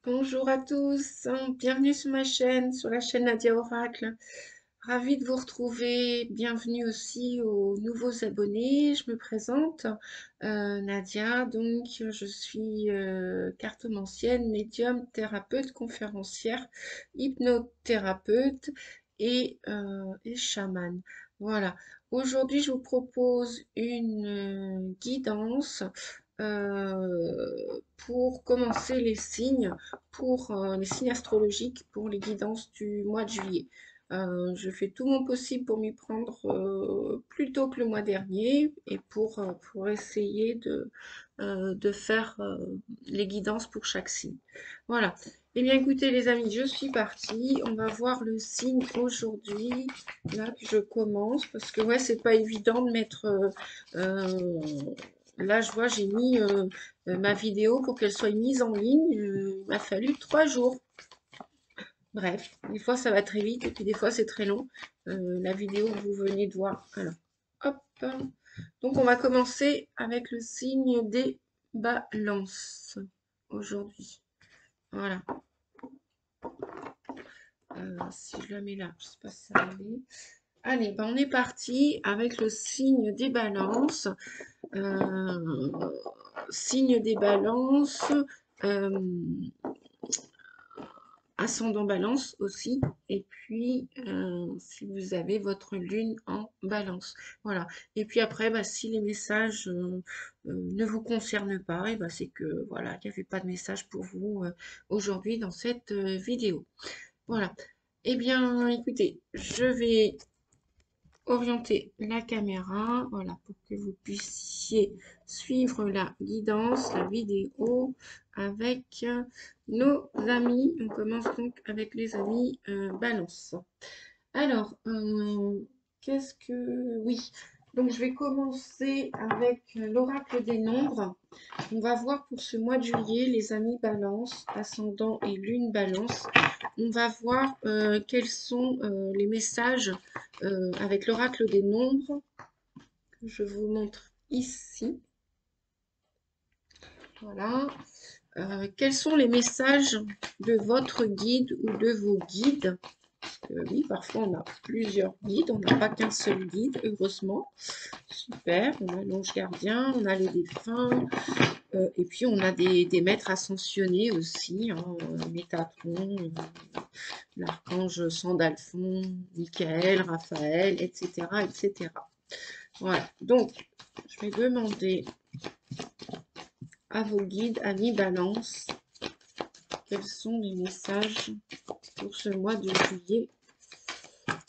Bonjour à tous, bienvenue sur ma chaîne, sur la chaîne Nadia Oracle. Ravie de vous retrouver. Bienvenue aussi aux nouveaux abonnés. Je me présente, Nadia. Donc, je suis cartomancienne, médium, thérapeute, conférencière, hypnothérapeute et chamane. Voilà. Aujourd'hui, je vous propose une guidance pour commencer pour les signes astrologiques pour les guidances du mois de juillet. Je fais tout mon possible pour m'y prendre plus tôt que le mois dernier et pour essayer de faire les guidances pour chaque signe. Voilà. Eh bien, écoutez, les amis, je suis partie. On va voir le signe aujourd'hui. Là que je commence, parce que ouais, c'est pas évident de mettre. Là, je vois, j'ai mis ma vidéo pour qu'elle soit mise en ligne. Il m'a fallu 3 jours. Bref, des fois ça va très vite et puis des fois c'est très long. La vidéo que vous venez de voir. Alors, hop. Donc on va commencer avec le signe des balances aujourd'hui. Voilà. Si je la mets là, je ne sais pas si ça va aller. Allez, ben on est parti avec le signe des balances. Signe des balances. euh, Ascendant balance aussi, et puis si vous avez votre lune en balance. Voilà. Et puis après, bah, si les messages ne vous concernent pas, et bah, c'est que voilà, il n'y avait pas de message pour vous aujourd'hui dans cette vidéo. Voilà. Eh bien, écoutez, je vais orienter la caméra, voilà, pour que vous puissiez suivre la guidance, la vidéo avec nos amis. On commence donc avec les amis Balance. Alors, qu'est-ce que... Oui, donc je vais commencer avec l'oracle des nombres. On va voir pour ce mois de juillet, les amis Balance, ascendant et lune Balance. On va voir quels sont les messages avec l'oracle des nombres que je vous montre ici. Voilà. Quels sont les messages de votre guide ou de vos guides? Oui, parfois on a plusieurs guides, on n'a pas qu'un seul guide, heureusement. Super, on a l'ange gardien, on a les défunts, et puis on a des maîtres ascensionnés aussi, hein, Métatron, l'archange Sandalphon, Michael, Raphaël, etc., etc. Voilà, donc je vais demander à vos guides, amis Balance, quels sont les messages pour ce mois de juillet.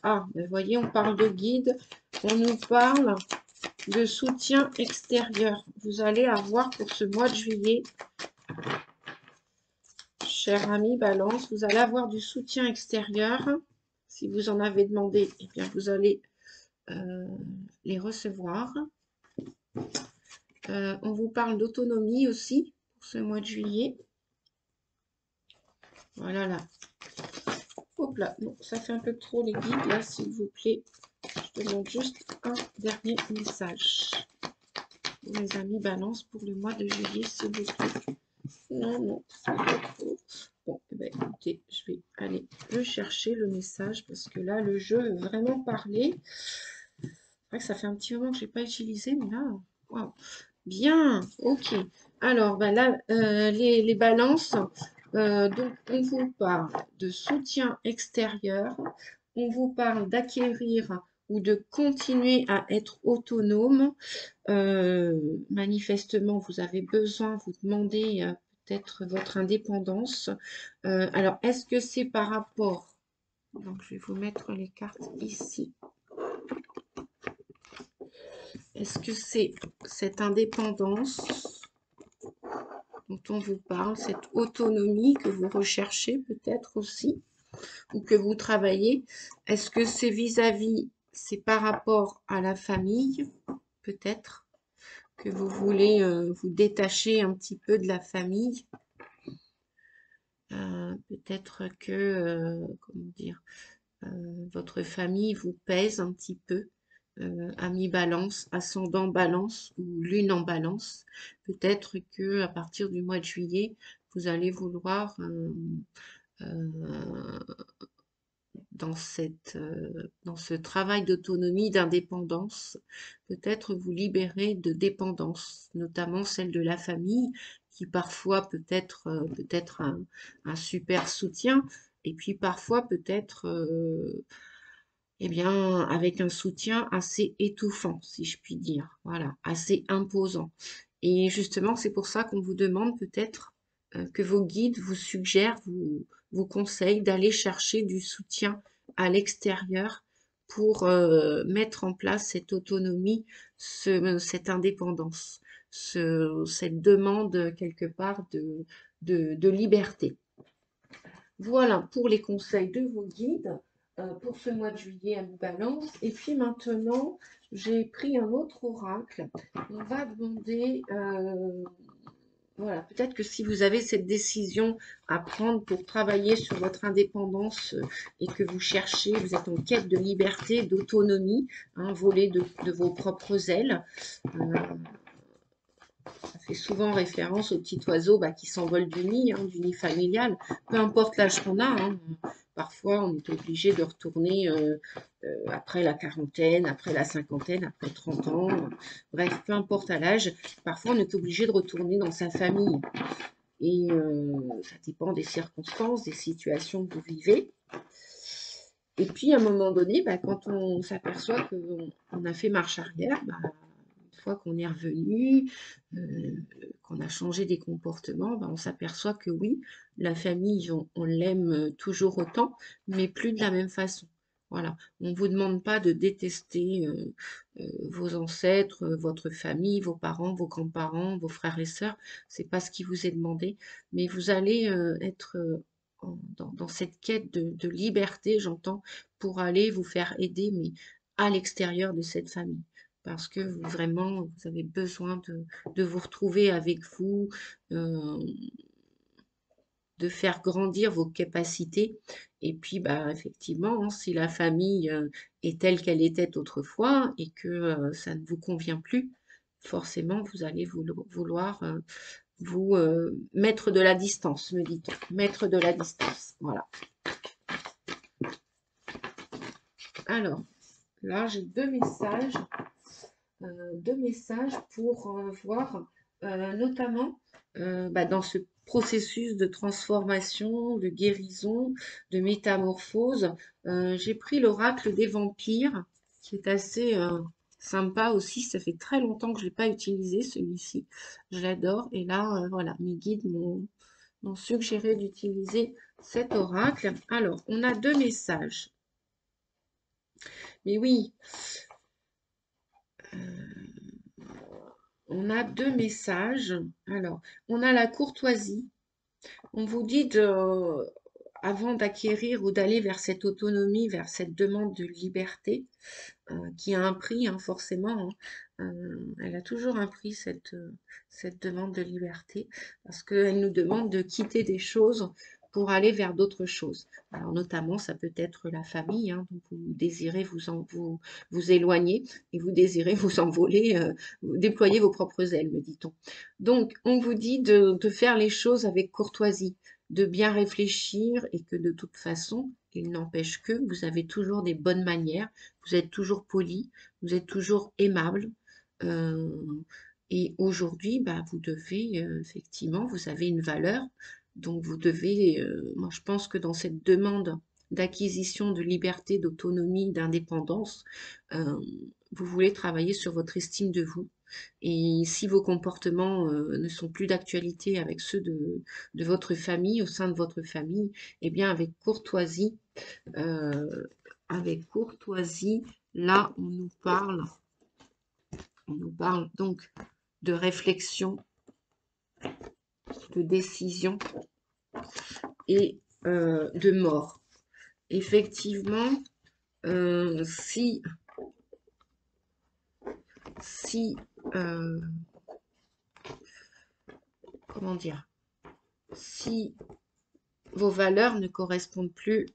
Ah, vous voyez, on parle de guide, on nous parle de soutien extérieur. Vous allez avoir pour ce mois de juillet, cher ami Balance, vous allez avoir du soutien extérieur. Si vous en avez demandé, eh bien vous allez les recevoir. On vous parle d'autonomie aussi pour ce mois de juillet. Voilà là. Hop là, bon, ça fait un peu trop les guides là, s'il vous plaît. Je demande juste un dernier message. Pour mes amis Balance pour le mois de juillet, s'il vous plaît. Non, non, c'est pas trop. Bon, eh ben, écoutez, je vais aller le chercher, le message, parce que là, le jeu veut vraiment parler. C'est vrai que ça fait un petit moment que je n'ai pas utilisé, mais là, wow. Bien, ok. Alors, ben là, les balances, donc on vous parle de soutien extérieur, on vous parle d'acquérir ou de continuer à être autonome. Manifestement, vous avez besoin, vous demandez peut-être votre indépendance. Alors, est-ce que c'est par rapport... Donc, je vais vous mettre les cartes ici. Est-ce que c'est cette indépendance dont on vous parle, cette autonomie que vous recherchez peut-être aussi, ou que vous travaillez? Est-ce que c'est vis-à-vis, c'est par rapport à la famille, peut-être, que vous voulez vous détacher un petit peu de la famille? Peut-être que, comment dire, votre famille vous pèse un petit peu, ami balance, ascendant balance ou lune en balance. Peut-être que à partir du mois de juillet, vous allez vouloir euh, dans ce travail d'autonomie, d'indépendance, peut-être vous libérer de dépendance, notamment celle de la famille, qui parfois peut être un super soutien, et puis parfois peut-être eh bien, avec un soutien assez étouffant, si je puis dire, voilà, assez imposant. Et justement, c'est pour ça qu'on vous demande peut-être que vos guides vous suggèrent, vous conseillent d'aller chercher du soutien à l'extérieur pour mettre en place cette autonomie, cette indépendance, cette demande quelque part de liberté. Voilà pour les conseils de vos guides pour ce mois de juillet à Balance. Et puis maintenant, j'ai pris un autre oracle. On va demander, voilà, peut-être que si vous avez cette décision à prendre pour travailler sur votre indépendance et que vous cherchez, vous êtes en quête de liberté, d'autonomie, voler de vos propres ailes. Ça fait souvent référence au petit oiseau qui s'envole du nid familial, peu importe l'âge qu'on a. Parfois, on est obligé de retourner après la quarantaine, après la cinquantaine, après 30 ans. Bref, peu importe à l'âge, parfois on est obligé de retourner dans sa famille. Et ça dépend des circonstances, des situations que vous vivez. Et puis, à un moment donné, quand on s'aperçoit qu'on a fait marche arrière, une fois qu'on est revenu, qu'on a changé des comportements, on s'aperçoit que oui, la famille, on l'aime toujours autant, mais plus de la même façon. Voilà, on ne vous demande pas de détester vos ancêtres, votre famille, vos parents, vos grands-parents, vos frères et sœurs. C'est pas ce qui vous est demandé, mais vous allez être dans cette quête de liberté, j'entends, pour aller vous faire aider, mais à l'extérieur de cette famille. Parce que vraiment, vous avez besoin de vous retrouver avec vous, de faire grandir vos capacités. Et puis, effectivement, si la famille est telle qu'elle était autrefois et que ça ne vous convient plus, forcément, vous allez vouloir vous mettre de la distance, me dit-on. Mettre de la distance, voilà. Alors, là, j'ai deux messages pour voir notamment dans ce processus de transformation, de guérison, de métamorphose. J'ai pris l'oracle des vampires, qui est assez sympa aussi. Ça fait très longtemps que je ne l'ai pas utilisé, celui-ci. Je l'adore. Et là, voilà, mes guides m'ont suggéré d'utiliser cet oracle. Alors, on a deux messages. Mais oui, on a deux messages. Alors, on a la courtoisie. On vous dit avant d'acquérir ou d'aller vers cette autonomie, vers cette demande de liberté, qui a un prix, forcément. Elle a toujours un prix, cette demande de liberté, parce qu'elle nous demande de quitter des choses pour aller vers d'autres choses. Alors notamment, ça peut être la famille, dont vous désirez vous éloigner et vous désirez vous envoler, déployer vos propres ailes, me dit-on. Donc, on vous dit de faire les choses avec courtoisie, de bien réfléchir et que de toute façon, il n'empêche que vous avez toujours des bonnes manières, vous êtes toujours poli, vous êtes toujours aimable. Et aujourd'hui, vous devez, effectivement, vous avez une valeur, donc vous devez, moi je pense que dans cette demande d'acquisition de liberté, d'autonomie, d'indépendance, vous voulez travailler sur votre estime de vous. Et si vos comportements ne sont plus d'actualité avec ceux de votre famille, au sein de votre famille, eh bien euh, avec courtoisie, là on nous parle donc de réflexion, de décision et de mort. Effectivement, si comment dire, si vos valeurs ne correspondent plus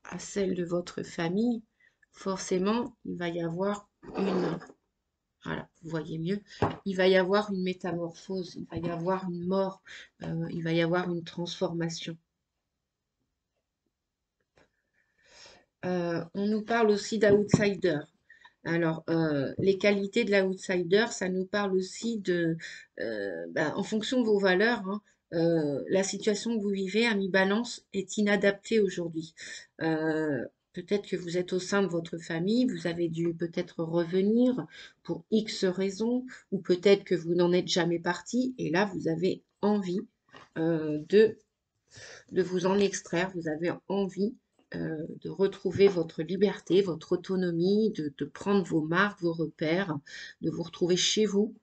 à celles de votre famille, forcément, il va y avoir voilà, vous voyez mieux, il va y avoir une métamorphose, il va y avoir une mort, il va y avoir une transformation. On nous parle aussi d'outsider. Alors, les qualités de l'outsider, ça nous parle aussi de, en fonction de vos valeurs, hein, la situation que vous vivez à mi-balance est inadaptée aujourd'hui. Peut-être que vous êtes au sein de votre famille, vous avez dû peut-être revenir pour X raisons, ou peut-être que vous n'en êtes jamais parti, et là, vous avez envie de vous en extraire, vous avez envie de retrouver votre liberté, votre autonomie, de prendre vos marques, vos repères, de vous retrouver chez vous.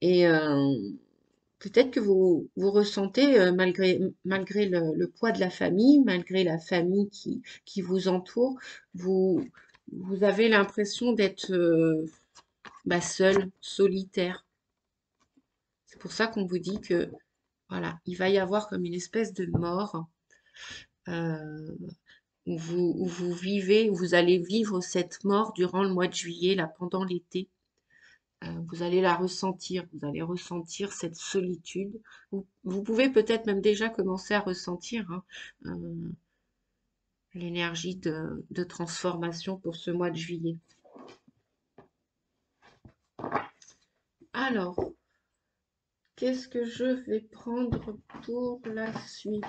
Et peut-être que vous ressentez, malgré le poids de la famille, malgré la famille qui vous entoure, vous avez l'impression d'être seul, solitaire. C'est pour ça qu'on vous dit que voilà, il va y avoir comme une espèce de mort euh, où vous vivez, où vous allez vivre cette mort durant le mois de juillet, là, pendant l'été. Vous allez la ressentir, vous allez ressentir cette solitude. Vous pouvez peut-être même déjà commencer à ressentir hein, l'énergie de transformation pour ce mois de juillet. Alors, qu'est-ce que je vais prendre pour la suite?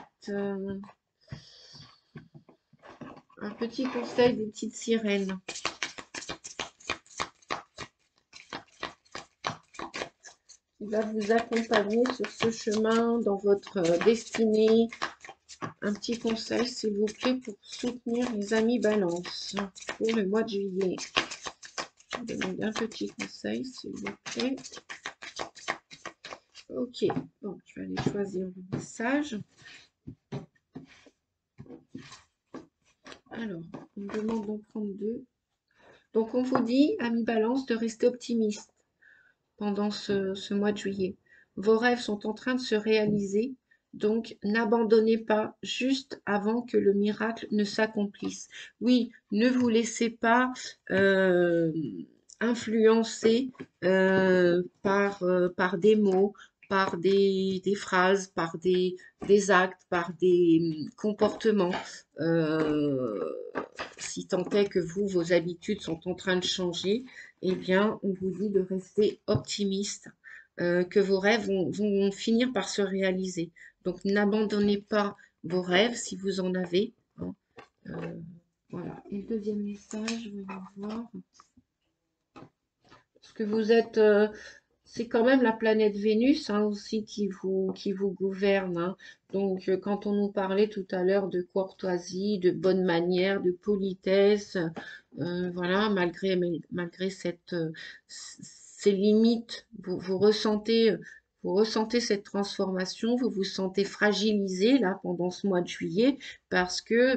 Un petit conseil des petites sirènes. Qui va vous accompagner sur ce chemin dans votre destinée. Un petit conseil, s'il vous plaît, pour soutenir les amis balance pour le mois de juillet. Je vous demande un petit conseil, s'il vous plaît. Ok, donc je vais aller choisir le message. Alors, on me demande d'en prendre deux. Donc, on vous dit, amis balance, de rester optimiste pendant ce mois de juillet. Vos rêves sont en train de se réaliser, donc n'abandonnez pas juste avant que le miracle ne s'accomplisse. Oui, ne vous laissez pas influencer par des mots, par des phrases, par des actes, par des comportements. Si tant est que vos habitudes sont en train de changer, eh bien, on vous dit de rester optimiste, que vos rêves vont finir par se réaliser. Donc, n'abandonnez pas vos rêves si vous en avez. Hein. Voilà. Et le deuxième message, voyons voir. Parce que vous êtes... c'est quand même la planète Vénus hein, aussi qui vous gouverne. Hein. Donc, quand on nous parlait tout à l'heure de courtoisie, de bonne manière, de politesse, voilà, malgré ces limites, vous ressentez cette transformation, vous vous sentez fragilisé là pendant ce mois de juillet parce que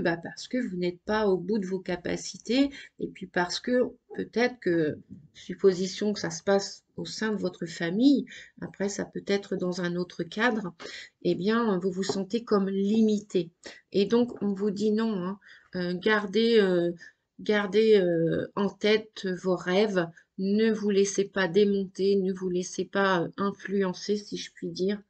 vous n'êtes pas au bout de vos capacités et puis parce que peut-être que supposition que ça se passe au sein de votre famille, après ça peut être dans un autre cadre, eh bien vous vous sentez comme limité. Et donc on vous dit non, hein, gardez en tête vos rêves, ne vous laissez pas démonter, ne vous laissez pas influencer si je puis dire.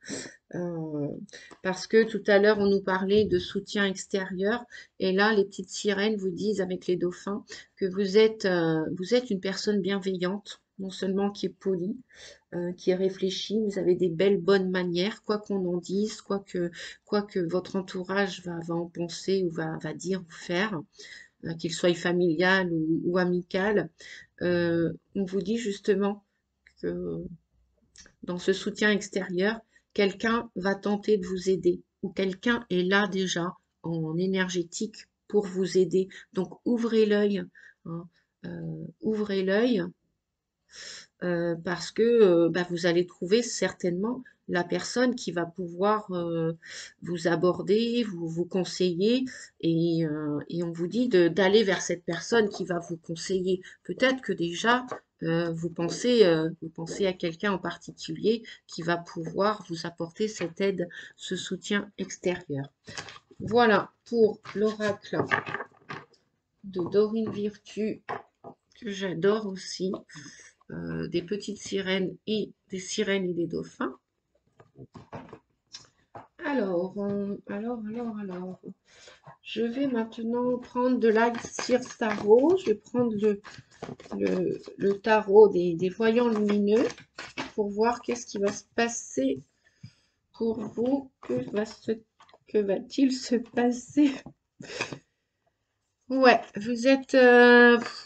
Parce que tout à l'heure, on nous parlait de soutien extérieur. Et là, les petites sirènes vous disent avec les dauphins que vous êtes une personne bienveillante, non seulement qui est polie, qui est réfléchie, vous avez des belles, bonnes manières, quoi qu'on en dise, quoi que votre entourage va en penser ou va dire ou faire, qu'il soit familial ou amical. On vous dit justement que dans ce soutien extérieur, quelqu'un va tenter de vous aider ou quelqu'un est là déjà en énergétique pour vous aider. Donc ouvrez l'œil, hein, ouvrez l'œil parce que vous allez trouver certainement la personne qui va pouvoir vous aborder, vous conseiller et on vous dit d'aller vers cette personne qui va vous conseiller. Peut-être que déjà vous pensez à quelqu'un en particulier qui va pouvoir vous apporter cette aide, ce soutien extérieur. Voilà pour l'oracle de Dorine Virtue que j'adore aussi. des petites sirènes et des sirènes et des dauphins. Alors. Je vais maintenant prendre de l'Axir Tarot. Je vais prendre le tarot des voyants lumineux pour voir qu'est-ce qui va se passer pour vous. Que va-t-il se passer? Ouais, vous êtes,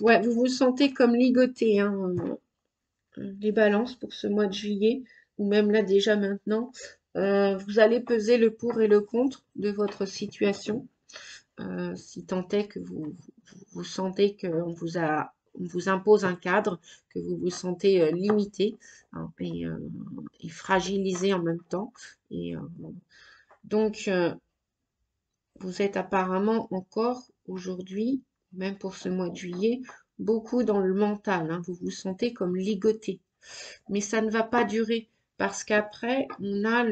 ouais, vous vous sentez comme ligoté, hein, les balances pour ce mois de juillet, ou même là déjà maintenant. Vous allez peser le pour et le contre de votre situation. Si tant est que vous sentez qu'on on vous impose un cadre, que vous vous sentez limité, hein, et fragilisé en même temps. Et donc, vous êtes apparemment encore aujourd'hui, même pour ce mois de juillet, beaucoup dans le mental, hein. Vous vous sentez comme ligoté. Mais ça ne va pas durer parce qu'après, on a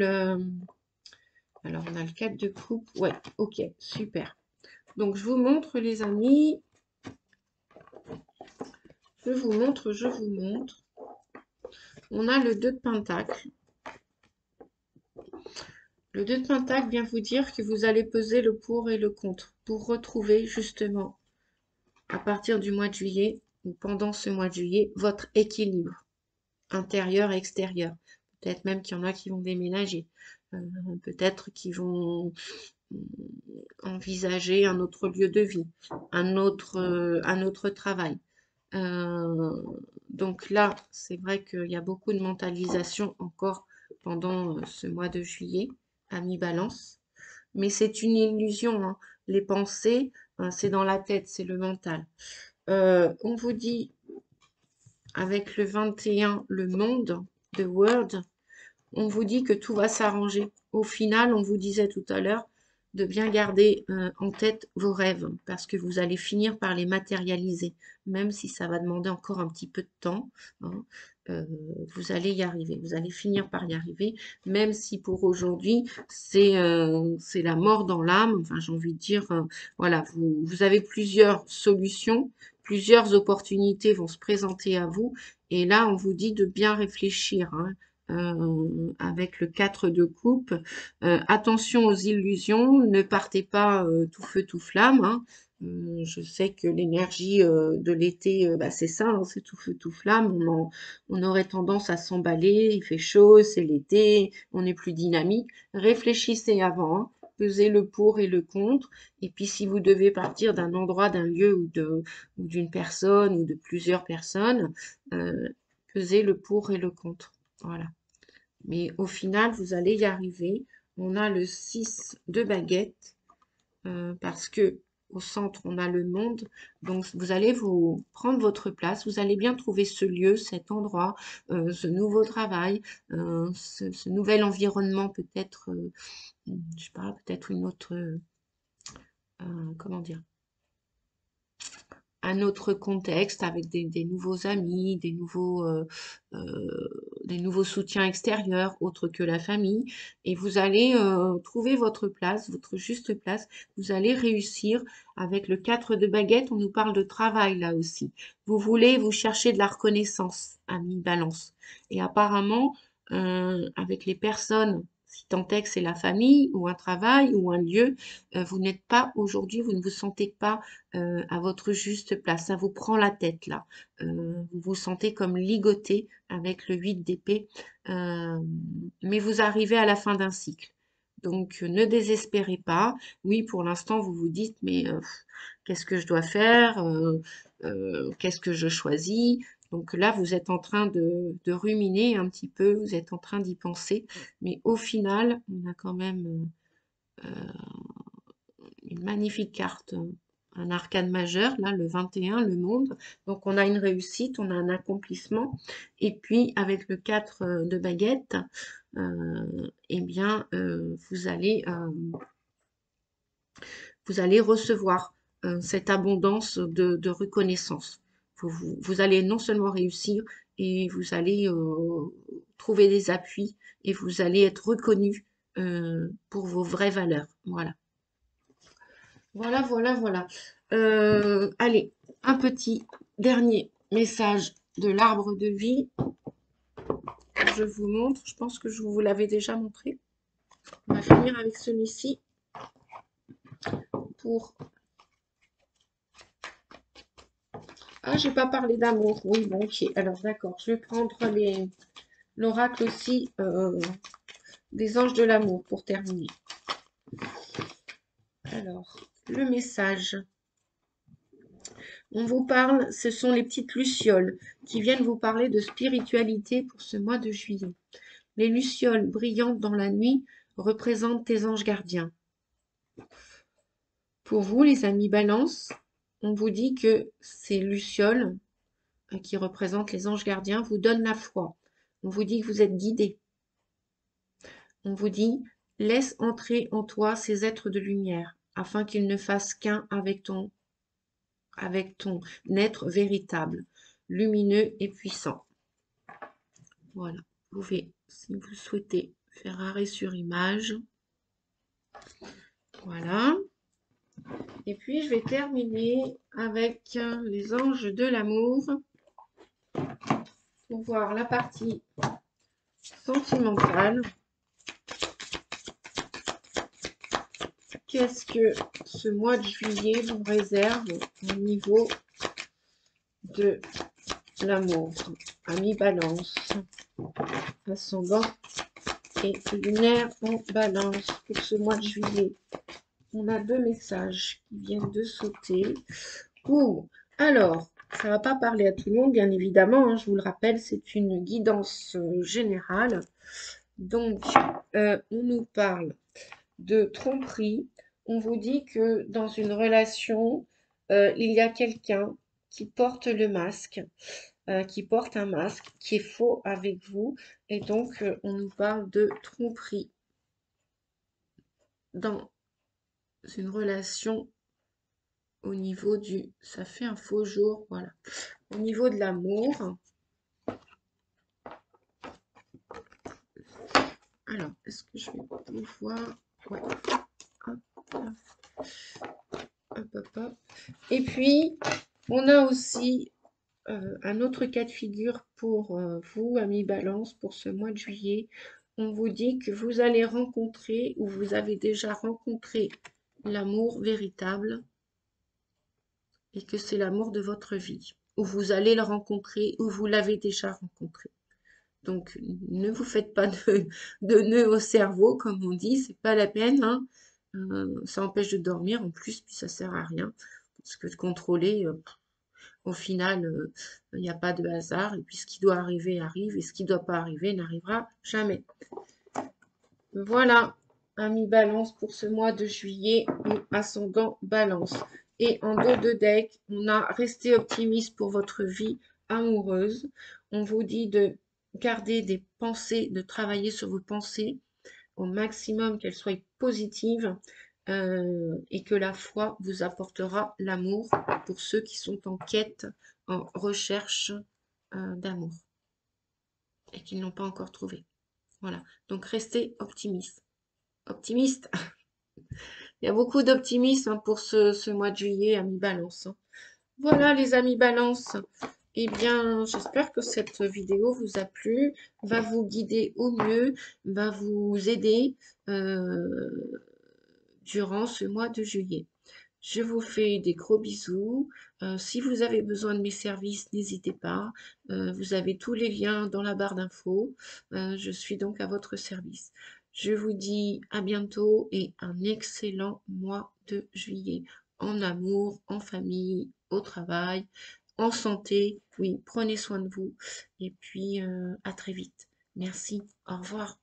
alors, on a le 4 de coupe. Ouais, ok, super. Donc, je vous montre, les amis. Je vous montre. On a le 2 de Pentacle. Le 2 de Pentacle vient vous dire que vous allez peser le pour et le contre pour retrouver justement, à partir du mois de juillet ou pendant ce mois de juillet, votre équilibre intérieur et extérieur. Peut-être même qu'il y en a qui vont déménager. Peut-être qu'ils vont envisager un autre lieu de vie, un autre travail. Donc là, c'est vrai qu'il y a beaucoup de mentalisation encore pendant ce mois de juillet à mi-balance. Mais c'est une illusion, hein. Les pensées, c'est dans la tête, c'est le mental. On vous dit, avec le 21, le monde, the world, on vous dit que tout va s'arranger. Au final, on vous disait tout à l'heure de bien garder en tête vos rêves parce que vous allez finir par les matérialiser, même si ça va demander encore un petit peu de temps, hein. Vous allez y arriver, vous allez finir par y arriver, même si pour aujourd'hui, c'est la mort dans l'âme. Enfin, j'ai envie de dire, voilà, vous avez plusieurs solutions, plusieurs opportunités vont se présenter à vous, et là, on vous dit de bien réfléchir, hein. Avec le 4 de coupe. Attention aux illusions, ne partez pas tout feu tout flamme, hein. Je sais que l'énergie de l'été, bah, c'est ça, hein, c'est tout feu tout flamme. On aurait tendance à s'emballer, il fait chaud, c'est l'été, on est plus dynamique. Réfléchissez avant, hein. Pesez le pour et le contre. Et puis si vous devez partir d'un endroit, d'un lieu ou d'une personne ou de plusieurs personnes, pesez le pour et le contre. Voilà. Mais au final, vous allez y arriver. On a le 6 de baguette parce que au centre, on a le monde. Donc, vous allez vous prendre votre place. Vous allez bien trouver ce lieu, cet endroit, ce nouveau travail, ce nouvel environnement, peut-être, je sais pas, peut-être une autre, comment dire, un autre contexte avec des nouveaux amis, des nouveaux soutiens extérieurs autres que la famille. Et vous allez trouver votre place, votre juste place. Vous allez réussir avec le 4 de baguette. On nous parle de travail là aussi. Vous cherchez de la reconnaissance à mi-balance. Et apparemment, avec les personnes, si tant est que c'est la famille ou un travail ou un lieu, vous n'êtes pas aujourd'hui, vous ne vous sentez pas à votre juste place. Ça vous prend la tête là. Vous vous sentez comme ligoté avec le 8 d'épée. Mais vous arrivez à la fin d'un cycle. Donc ne désespérez pas. Oui, pour l'instant, vous vous dites, mais qu'est-ce que je dois faire? Qu'est-ce que je choisis? Donc là, vous êtes en train de ruminer un petit peu, vous êtes en train d'y penser. Mais au final, on a quand même une magnifique carte, un arcane majeur, là, le 21, le monde. Donc, on a une réussite, on a un accomplissement. Et puis, avec le 4 de baguette, eh bien, vous allez recevoir cette abondance de reconnaissance. Vous allez non seulement réussir, et vous allez trouver des appuis, et vous allez être reconnu pour vos vraies valeurs. Voilà. Voilà. Allez, un petit dernier message de l'arbre de vie. Je vous montre, je pense que je vous l'avais déjà montré. On va finir avec celui-ci pour... Ah, j'ai pas parlé d'amour. Oui, bon, ok. Alors, d'accord, je vais prendre l'oracle aussi des anges de l'amour pour terminer. Alors, le message. On vous parle, ce sont les petites lucioles qui viennent vous parler de spiritualité pour ce mois de juillet. Les lucioles brillantes dans la nuit représentent tes anges gardiens. Pour vous, les amis Balance, on vous dit que ces lucioles qui représentent les anges gardiens vous donnent la foi. On vous dit que vous êtes guidés. On vous dit, laisse entrer en toi ces êtres de lumière, afin qu'ils ne fassent qu'un avec ton être véritable, lumineux et puissant. Voilà, vous pouvez, si vous souhaitez, faire arrêt sur image. Voilà. Et puis, je vais terminer avec les anges de l'amour pour voir la partie sentimentale. Qu'est-ce que ce mois de juillet vous réserve au niveau de l'amour? Ami Balance, ascendant et lunaire en Balance pour ce mois de juillet. On a deux messages qui viennent de sauter. Alors, ça ne va pas parler à tout le monde, bien évidemment. Hein, je vous le rappelle, c'est une guidance générale. Donc, on nous parle de tromperie. On vous dit que dans une relation, il y a quelqu'un qui porte le masque, qui porte un masque qui est faux avec vous. Et donc, on nous parle de tromperie dans une relation au niveau du... Ça fait un faux jour, voilà. Au niveau de l'amour. Alors, est-ce que je vais pouvoir... Ouais. Hop, hop, hop, hop. Et puis, on a aussi un autre cas de figure pour vous, amis Balance, pour ce mois de juillet. On vous dit que vous allez rencontrer ou vous avez déjà rencontré l'amour véritable et que c'est l'amour de votre vie. Ou vous allez le rencontrer ou vous l'avez déjà rencontré. Donc, ne vous faites pas de nœuds au cerveau, comme on dit, c'est pas la peine. Hein. Ça empêche de dormir en plus, puis ça sert à rien. Parce que de contrôler, au final, il n'y a pas de hasard. Et puis ce qui doit arriver arrive, et ce qui ne doit pas arriver n'arrivera jamais. Voilà, amis Balance pour ce mois de juillet, ascendant Balance. Et en dos de deck, on a resté optimiste pour votre vie amoureuse. On vous dit de garder des pensées, de travailler sur vos pensées au maximum, qu'elles soient positives et que la foi vous apportera l'amour pour ceux qui sont en quête, en recherche d'amour et qui ne l'ont pas encore trouvé. Voilà, donc restez optimiste. Optimiste. Il y a beaucoup d'optimisme pour ce mois de juillet, amis Balance. Voilà les amis Balance. Eh bien, j'espère que cette vidéo vous a plu, va vous guider au mieux, va vous aider durant ce mois de juillet. Je vous fais des gros bisous. Si vous avez besoin de mes services, n'hésitez pas. Vous avez tous les liens dans la barre d'infos. Je suis donc à votre service. Je vous dis à bientôt et un excellent mois de juillet. En amour, en famille, au travail, en santé. Oui, prenez soin de vous. Et puis, à très vite. Merci. Au revoir.